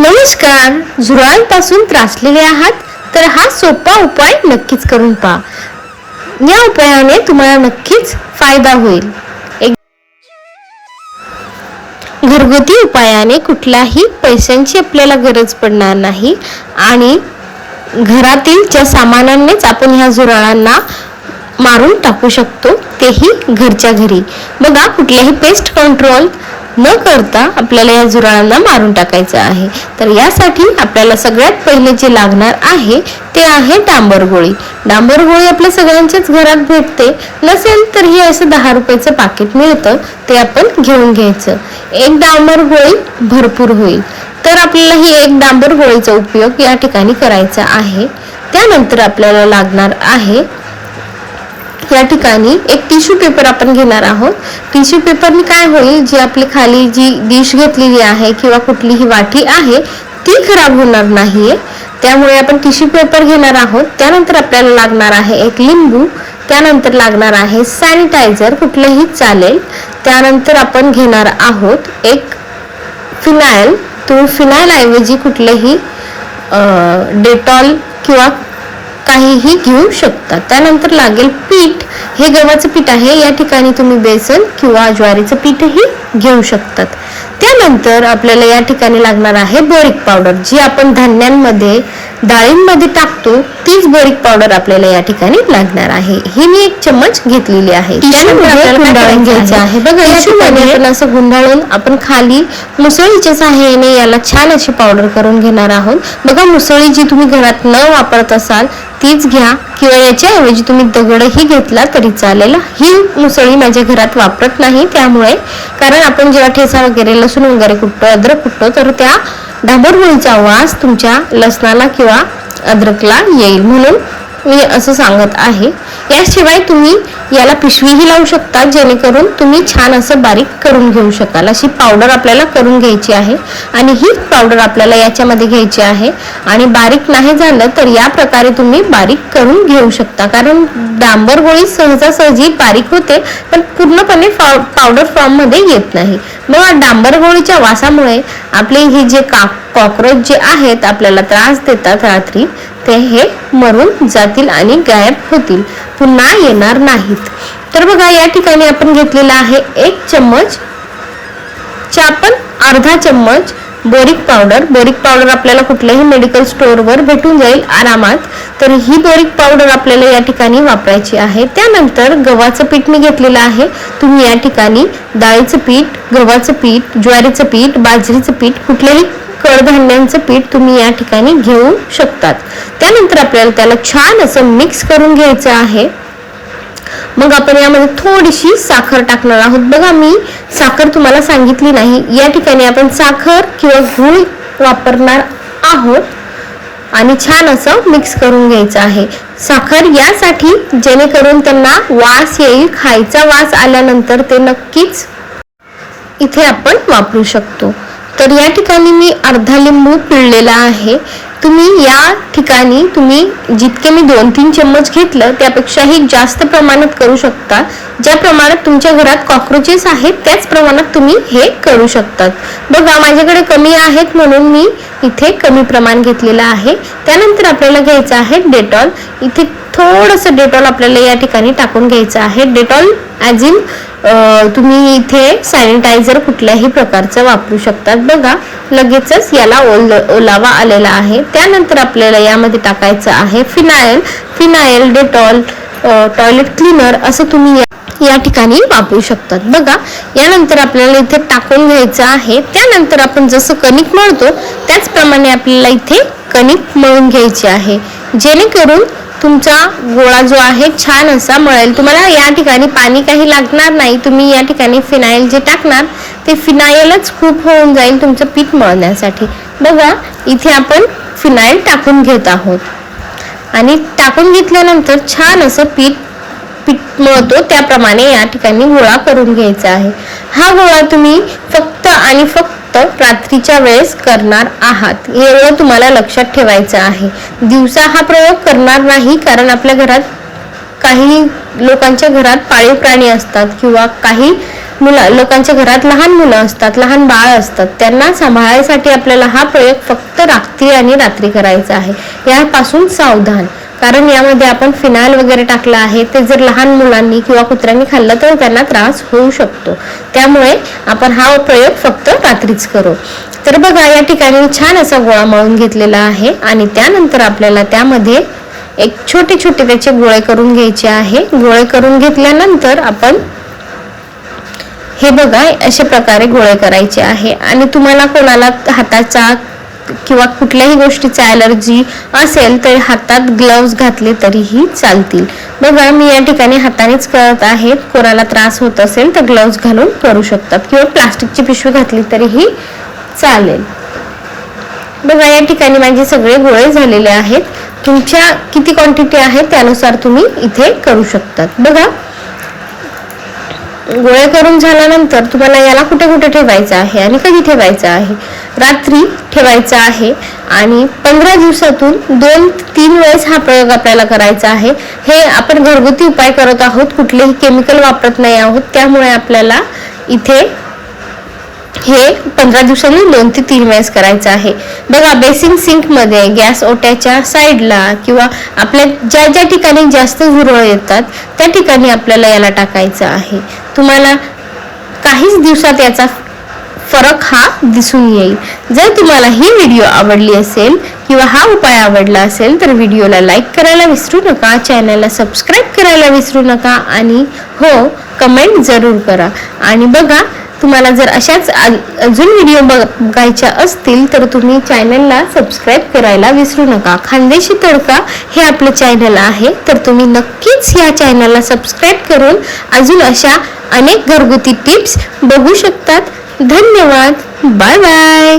नमस्कार. झुरळांपासून त्रासलेले आहात तर हा सोपा उपाय नक्कीच करून पहा. या उपायाने तुम्हाला नक्कीच फायदा होईल. घरगुती उपायाने कुठल्याही पैशांची आपल्याला गरज पडणार नाही आणि घरातील ज्या सामानांनीच आपण ह्या झुरळांना मारून टाकू शकतो, तेही घरच्या घरी. बघा, कुठल्याही पेस्ट कंट्रोल न करता आपल्याला या झुरळांना मारून टाकायचं आहे. तर यासाठी आपल्याला सगळ्यात पहिले जे लागणार आहे ते आहे डांबर गोळी. डांबर गोळी आपल्या सगळ्यांच्याच घरात भेटते. नसेल तर हे असं 10 रुपयाचं पाकिट मिळतं, ते आपण घेऊन घ्यायचं. एक डांबर गोळी भरपूर होईल. तर आपल्याला ही एक डांबर गोळीचा उपयोग या ठिकाणी करायचा आहे. त्यानंतर आपल्याला लागणार आहे या ठिकाणी एक टिश्यू पेपर आपण घेणार आहोत. टिश्यू पेपरने काय होईल, जी आपली खाली जी डिश घेतलेली आहे किंवा कुठलीही वाटी आहे ती खराब होणार नाहीये. त्यामुळे आपण टिश्यू पेपर घेणार आहोत. त्यानंतर आपल्याला लागणार आहे एक लिंबू. त्यानंतर लागणार आहे सॅनिटायझर, कुठलंही चालेल. त्यानंतर आपण घेणार आहोत एक फिनाईल. तुम्ही फिनाईल ऐवजी कुठलंही डेटॉल किंवा काहीही घेऊ शकता. त्यानंतर लागेल पीठ. हे गव्हाचं पीठ आहे. या ठिकाणी तुम्ही बेसन किंवा ज्वारीचं पीठही घेऊ शकतात. त्यानंतर आपल्याला या ठिकाणी लागणार आहे बोरिक पावडर, जी आपण धान्यांमध्ये डाळींमध्ये टाकतो, तीच बोरिक पावडर आपल्याला या ठिकाणी लागणार आहे. ही मी 1 चम्मच घेतलेली आहे. त्यानंतर आपल्याला गुंडाळून घ्यायचं आहे. बघा, या ठिकाणी आपण असं गुंडाळून आपण खाली मुसळीच्या सहाय्याने याला छान अशी पावडर करून घेणार आहोत. बघा, मुसळी जी तुम्ही घरात न वापरत असाल तीच घ्या किंवा याच्याऐवजी तुम्ही दगडही घेतला तरी चालेल. ही मुसळी माझ्या घरात वापरत नाही, त्यामुळे कारण आपण जेव्हा ठेचा वगैरे लसूण वगैरे कुटतो, अद्रक कुटतो, तर त्या डांबर गोळीचा वास तुमच्या लसणाला किंवा अद्रकला येईल, म्हणून मी असं सांगत आहे. याशिवाय तुम्ही याला पिशवीही लावू शकता, जेणेकरून तुम्ही छान असं बारीक करून घेऊ शकाल. अशी पावडर आपल्याला करून घ्यायची आहे आणि ही पावडर आपल्याला याच्यामध्ये घ्यायची आहे. आणि बारीक नाही झालं तर या प्रकारे तुम्ही बारीक करून घेऊ शकता, कारण डांबर गोळी सहजासहजी बारीक होते पण पूर्णपणे पावडर फॉर्म मध्ये येत नाही. मग डांबर गोळीच्या वासामुळे आपले हे जे कॉकरोच जे आहेत आपल्याला त्रास देतात रात्री, ते हे मरून जातील आणि गायब होतील, पुन्हा येणार नाहीत. तर बघा, या ठिकाणी आपण घेतलेला आहे 1 चम्मच च्या आपण अर्धा चम्मच बोरिक पावडर. बोरिक पावडर आपल्याला कुठल्याही मेडिकल स्टोअरवर भेटून जाईल आरामात. तर ही बोरिक पावडर आपल्याला या ठिकाणी वापरायची आहे. त्यानंतर गव्हाचं पीठ मी घेतलेलं आहे. तुम्ही या ठिकाणी डाळीचं पीठ, गव्हाचं पीठ, ज्वारीचं पीठ, बाजरीचं पीठ, कुठल्याही कडधान्यांचं पीठ तुम्ही या ठिकाणी घेऊ शकतात. त्यानंतर आपल्याला त्याला छान असं मिक्स करून घ्यायचं आहे. मग आपण यामध्ये थोडीशी साखर टाकणार आहोत. बघा, मी साखर तुम्हाला सांगितली नाही. या ठिकाणी आपण साखर किंवा गूळ वापरणार आहोत आणि छान असं मिक्स करून घ्यायचं आहे. साखर यासाठी जेणेकरून त्यांना वास येईल. खायचा वास आल्यानंतर ते नक्कीच इथे आपण वापरू शकतो. तर या ठिकाणी मी अर्धा लिंबू पिळलेला आहे. तुम्ही या ठिकाणी जितके मी 2-3 चम्मच घेतलं त्यापेक्षाही जास्त प्रमाणात करू शकता. ज्या प्रमाणात तुमच्या घरात कॉकरोचेस आहेत त्याच प्रमाणात तुम्ही हे करू शकतात. बघा, माझ्याकडे कमी आहेत म्हणून मी इथे कमी प्रमाण घेतलेलं आहे. त्यानंतर आपल्याला घ्यायचं आहे डेटॉल. इथे थोडंसं डेटॉल आपल्याला या ठिकाणी टाकून घ्यायचं आहे. डेटॉल ॲज इन तुम्ही इथे सॅनिटायझर कुठल्याही प्रकारचं वापरू शकतात. बघा, लगेचच याला ओलावा आलेला आहे. त्यानंतर आपल्याला यामध्ये टाकायचं आहे फिनाईल, डेटॉल, टॉयलेट क्लीनर असं तुम्ही या ठिकाणी वापरू शकतात. बघा, यानंतर आपल्याला इथे टाकून घ्यायचं आहे. त्यानंतर आपण जसं कणिक मळतो त्याचप्रमाणे आपल्याला इथे कणिक मळून घ्यायची आहे, जेणेकरून तुमचा गोळा जो आहे छान असा मळेल. तुम्हाला या ठिकाणी पाणी काही लागणार नाही. तुम्ही या ठिकाणी फिनाईल जे टाकणार ते फिनाईलच खूप होऊन जाईल तुमचं पीठ मळण्यासाठी. बघा, इथे आपण फिनाईल टाकून घेत आहोत आणि टाकून घेतल्यानंतर छान असं पीठ मळतो त्याप्रमाणे या ठिकाणी गोळा करून घ्यायचा आहे. हा गोळा तुम्ही फक्त आणि फक्त रात्रीच्या वेळेस करणार आहात, एवढं तुम्हाला लक्षात ठेवायचं आहे. दिवसा हा प्रयोग करणार नाही, कारण आपल्या घरात काही लोकांच्या घरात पाळीव प्राणी असतात किंवा काही लोकांच्या घरात लहान मुलं असतात, लहान बाळ असतात, त्यांना सांभाळायसाठी आपल्याला हा प्रयोग फक्त रात्री आणि रात्री करायचा आहे. यापासून सावधान, कारण यामध्ये आपण फिनाईल वगैरे टाकलं आहे. ते जर लहान मुलांनी किंवा कुत्र्यांनी खाल्लं तर त्यांना त्रास होऊ शकतो. त्यामुळे आपण हा प्रयोग फक्त रात्रीच करू. तर बघा, या ठिकाणी छान असा गोळा मळून घेतलेला आहे आणि त्यानंतर आपल्याला त्यामध्ये एक छोटे छोटे त्याचे गोळे करून घ्यायचे आहे. गोळे करून घेतल्यानंतर आपण हे बघा अशा प्रकारे गोळे करायचे आहे. आणि तुम्हाला कोणाला हाताचा किंवा कुठल्याही गोष्टीचा ॲलर्जी असेल तर हातात ग्लव्ज घातले तरीही चालतील. बघा, मी या ठिकाणी हातानेच करत आहे. कोणाला त्रास होत असेल तर ग्लव्ज घालून करू शकतात किंवा प्लास्टिकची पिशवी घातली तरीही चालेल. बघा, या ठिकाणी माझे सगळे गोळे झालेले आहेत. तुमच्या किती क्वांटिटी आहे त्यानुसार तुम्ही इथे करू शकतात. बघा, गोळे करून झाल्यानंतर तुम्हाला याला कुठे कुठे ठेवायचं आहे आणि कधी ठेवायचं आहे. रात्री ठेवायचा आहे आणि 15 दिवसातून 2-3 वेळेस हा प्रयोग आपल्याला करायचा आहे. हे आपण घरगुती उपाय करत आहोत, कुठलेही केमिकल वापरत नाही आहोत. त्यामुळे आपल्याला इथे हे 15 दिवसांनी 2 ते 3 वेळेस करायचं आहे. बघा, बेसिन सिंक मध्ये, गॅस ओट्याच्या साईडला किंवा आपल्या ज्या ज्या ठिकाणी जास्त झुरळ येतात त्या ठिकाणी आपल्याला याला टाकायचं आहे. तुम्हाला काहीच दिवसात याचा फरक हा दिसून येईल. जर तुम्हाला ही व्हिडिओ आवडली असेल किंवा हा उपाय आवडला असेल तर व्हिडिओला लाईक करायला विसरू नका, चॅनलला सबस्क्राईब करायला विसरू नका आणि हो, कमेंट जरूर करा. आणि बघा, तुम्हाला जर अशाच अजून व्हिडिओ बघायच्या असतील तर तुम्ही चॅनलला सबस्क्राईब करायला विसरू नका. खानदेशी तडका हे आपलं चॅनल आहे, तर तुम्ही नक्कीच या चॅनलला सबस्क्राईब करून अजून अशा अनेक घरगुती टिप्स बघू शकतात. धन्यवाद. Bye bye.